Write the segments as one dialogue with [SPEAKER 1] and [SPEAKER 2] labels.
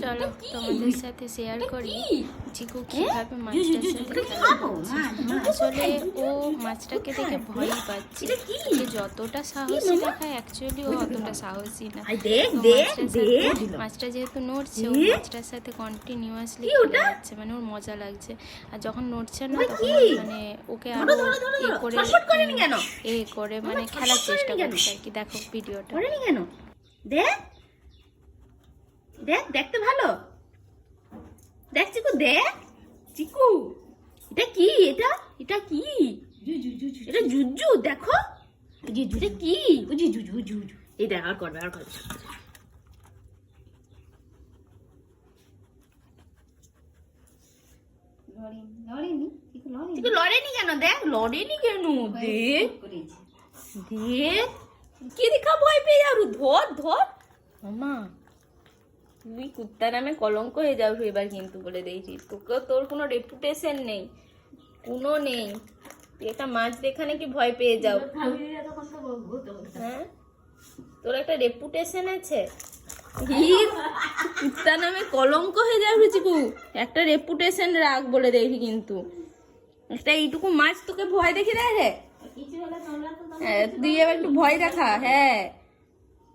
[SPEAKER 1] চলো তোমাদের সাথে শেয়ার করি চিকু কিভাবে মাছটার সাথে খেলা করছে। আসলে ও মাছটাকে দেখে ভয়ই পাচ্ছে। যে যতটা সাহসী দেখায় অ্যাকচুয়ালি ও অতটা সাহসী না। মাছটা যেহেতু নড়ছে ও মাছটার সাথে কন্টিনিউয়াসলি খেলে যাচ্ছে, মানে ওর মজা লাগছে। আর যখন নড়ছে না তখন মানে ওকে আরো করে মানে খেলার চেষ্টা করছে আর কি। দেখো ভিডিওটা।
[SPEAKER 2] দেখ দেখ, দেখতে ভালো। দেখ চিকু, দেখ চিকু, এটা কি? এটা কি? এটা জুজু। দেখো এটা কি? এই দেখ, আর করবে। চিকু লড়েনি কেন? দেখ লড়েনি কেন? দেখ কি দেখা ভয় পেয়ে যাবো। ধর মামা, তুই কুত্তা নামে কলঙ্ক হয়ে যাও এবার কিন্তু, বলে দিয়েছি তোকে। তোর কোনো রেপুটেশন নেই, কোনো নেই। তুই একটা মাছ দেখে নাকি ভয় পেয়ে যাও। হ্যাঁ, তোর একটা রেপুটেশন আছে। কুত্তা নামে কলঙ্ক হয়ে যাবে চিকু। একটা রেপুটেশন রাখ বলে দেখি কিন্তু। একটা এইটুকু মাছ তোকে ভয় দেখি দেয় রে। হ্যাঁ, তুই এবার একটু ভয় দেখা। হ্যাঁ,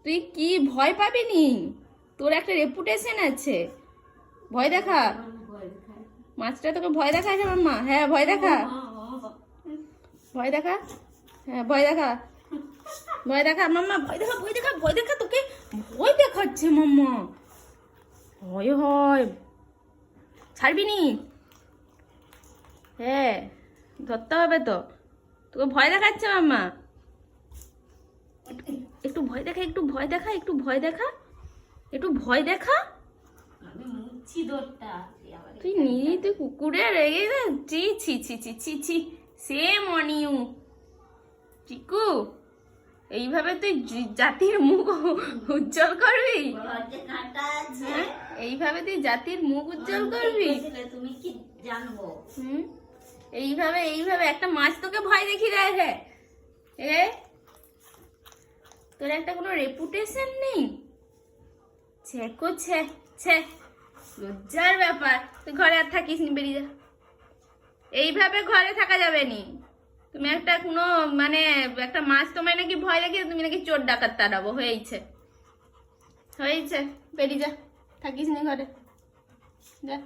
[SPEAKER 2] তুই কি ভয় পাবি নি? তোর একটা রেপুটেশন আছে। ভয় দেখা মাছটা তোকে ভয় দেখাচ্ছে মাম্মা। হ্যাঁ, ভয় দেখা। হ্যাঁ, ভয় দেখা মাম্মা। ভয় দেখা তোকে ভয় দেখাচ্ছে মাম্মা। হয় ছাড়বি নি? হ্যাঁ, ধরতে হবে তো। তোকে ভয় দেখাচ্ছে মাম্মা। একটু ভয় দেখা। তুই কুকুরে রেগে ছি সেম অন ইউ চিকু। এইভাবে তুই জাতির মুখ উজ্জ্বল করবি? হ্যাঁ, এইভাবে তুই জাতির মুখ উজ্জ্বল করবি?
[SPEAKER 3] তুমি কি জানবো?
[SPEAKER 2] এইভাবে একটা মাছ তোকে ভয় দেখি দেয়। হ্যাঁ, তোর একটা কোনো রেপুটেশন নেই। লজ্জার ব্যাপার। তুই ঘরে আর থাকিস নি, বেরিয়ে যা। এইভাবে ঘরে থাকা যাবে নি। তুমি একটা কোনো মানে একটা মাছ তোমায় নাকি ভয় দেখে তুমি নাকি চোর ডাকাত তাড়াবো। হয়েছে, বেরিয়ে যা, থাকিস নি ঘরে, যা।